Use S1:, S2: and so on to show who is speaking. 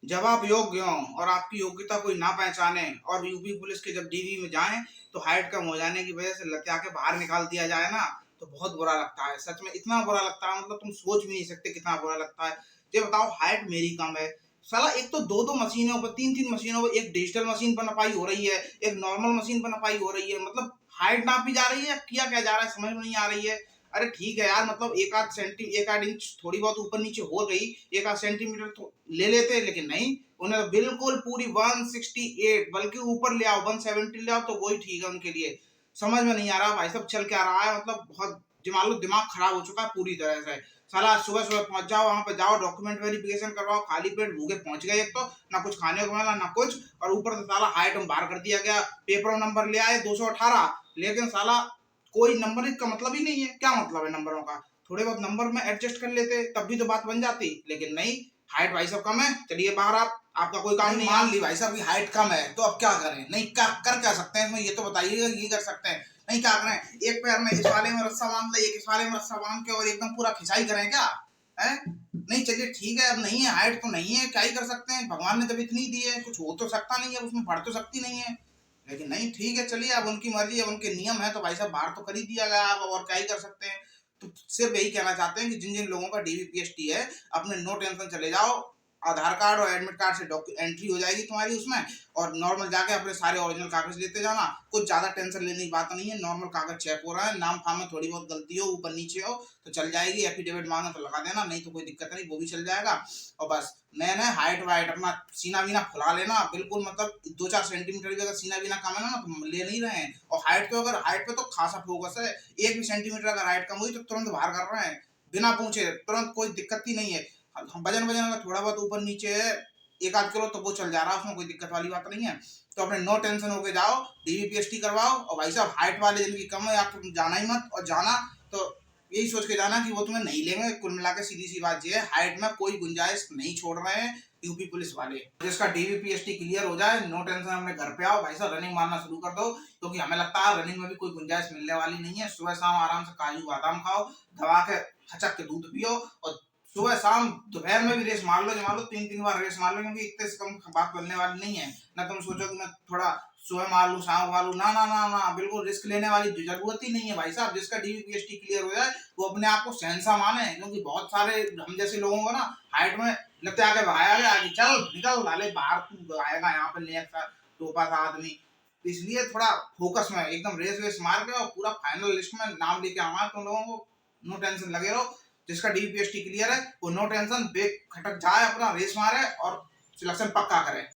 S1: जब आप योग्य हों और आपकी योग्यता कोई ना पहचाने और यूपी पुलिस के जब डीवी में जाएँ, तो हाइट कम हो जाने की वजह से लतिया के बाहर निकाल दिया जाए ना, तो बहुत बुरा लगता है। सच में इतना बुरा लगता है, मतलब तुम सोच भी नहीं सकते कितना बुरा लगता है। ये बताओ, हाइट मेरी कम है, साला एक तो 2-2 मशीनों पे 3-3 मशीनों पे, एक डिजिटल मशीन पे नपाई हो रही है, एक नॉर्मल मशीन पे नपाई हो रही है। मतलब हाइट नापी जा रही है या किया क्या जा रहा है, समझ में नहीं आ रही है। अरे ठीक है यार, मतलब 1 आध इंच थोड़ी बहुत ऊपर नीचे हो गई, 1 आध सेंटीमीटर तो ले लेते, लेकिन नहीं, उन्हें तो बिल्कुल पूरी 168, बल्कि ऊपर ले आओ 170 ले आओ तो वही ठीक है उनके लिए। समझ में नहीं आ रहा भाई साहब चल क्या रहा है, मतलब बहुत मान लो दिमाग खराब हो चुका है पूरी तरह से। साला सुबह सुबह पहुंच जाओ, वहां पे जाओ, डॉक्यूमेंट वेरिफिकेशन करवाओ, खाली पेट भूखे पहुंच गए, एक तो ना कुछ खाने को मिला ना कुछ, और ऊपर से साला हाइट में बाहर कर दिया गया। पेपर नंबर ले आए 218, लेकिन साला कोई नंबर का मतलब ही नहीं है। क्या मतलब है नंबरों का? थोड़े बहुत नंबर में एडजस्ट कर लेते तब भी तो बात बन जाती, लेकिन नहीं, हाइट भाई साहब कम है, चलिए बाहर आप, आपका कोई काम नहीं। मान ली भाई साहब की हाइट कम है, तो अब क्या करें? नहीं क्या कर क्या सकते हैं इसमें, ये तो बताइएगा, ये कर सकते हैं। नहीं क्या करें, एक पैर में इस वाले में रस्सा बांध ले, एक इस वाले में रस्सा बांध के और एकदम पूरा खिंचाई करें क्या? है? नहीं चलिए ठीक है, अब नहीं है, हाइट तो नहीं है, क्या ही कर सकते हैं, भगवान ने तब इतनी दी है, कुछ हो तो सकता नहीं है उसमें, बढ़ तो सकती नहीं है। लेकिन नहीं ठीक है, चलिए अब उनकी मर्जी, अब उनके नियम है, तो भाई साहब बाहर तो कर ही दिया गया, अब और क्या ही कर सकते हैं। तो सिर्फ यही कहना चाहते हैं कि जिन जिन लोगों का डीवीपीएसटी है, अपने नो टेंशन चले जाओ, आधार कार्ड और एडमिट कार्ड से एंट्री हो जाएगी तुम्हारी उसमें, और नॉर्मल जाके अपने सारे ओरिजिनल कागज लेते जाना। कुछ ज्यादा टेंशन लेने की बात नहीं है, नॉर्मल कागज चेक हो रहा है, नाम फाम में थोड़ी बहुत गलती हो, ऊपर नीचे हो तो चल जाएगी, एफिडेविट मांगे तो लगा देना, नहीं तो कोई दिक्कत नहीं, वो भी चल जाएगा। और बस मैंने हाइट वाइट अपना सीना वीना फुला लेना बिल्कुल, मतलब 2-4 सेंटीमीटर भी अगर सीना वीना कम है ना तो ले नहीं रहे हैं। और हाइट तो अगर हाइट पे तो खासा फोकस है, 1 भी सेंटीमीटर अगर हाइट कम हुई तो तुरंत बाहर कर रहे हैं, बिना पूछे तुरंत, कोई दिक्कत ही नहीं है। वजन वजन अगर थोड़ा बहुत ऊपर नीचे है 1 आध किलो तो वो चल जा रहा है, उसमें कोई दिक्कत वाली बात नहीं है। तो अपने नो टेंशन होके जाओ, डीवीपीएसटी करवाओ, और भाई साहब हाइट वाले जिनकी कम है आप जाना ही मत, और जाना तो यही सोच के जाना कि वो तुम्हें नहीं लेंगे। कुल मिला के सीधी सी बात ये है, हाइट में कोई गुंजाइश नहीं छोड़ रहे हैं यूपी पुलिस वाले। जिसका डीवीपीएसटी क्लियर हो जाए, नो टेंशन, अपने घर पे आओ भाई साहब, रनिंग मारना शुरू कर दो, क्योंकि हमें लगता है रनिंग में भी कोई गुंजाइश मिलने वाली नहीं है। सुबह शाम आराम से काजू बादाम खाओ, दबा के हचक के दूध पियो, और सुबह शाम दोपहर में भी रेस मार लो, जमा लो, 3-3 बार रेस मार लो, क्योंकि इतने से कम बात बनने वाली नहीं है। ना तुम सोचो कि मैं थोड़ा सुबह मार लूं शाम मार लूं, ना ना ना ना, बिल्कुल रिस्क लेने वाली जरूरत ही नहीं है भाई साहब। जिसका डीवीपीएसटी क्लियर हो जाए वो अपने आप को शहंशाह माने, क्योंकि बहुत सारे हम जैसे लोगों को ना हाइट में लगते आगे भगाया गया कि चल निकल डाले बाहर, तू आएगा यहाँ पे नेक सा टोपा सा आदमी। इसलिए थोड़ा फोकस में एकदम रेस वेस मार के और पूरा फाइनल लिस्ट में नाम लेके आना तुम लोगों को। नो टेंशन लगे रहो, जिसका डीवीपीएसटी क्लियर है वो नो टेंशन बेखटक जाए, अपना रेस मारे और सिलेक्शन पक्का करे।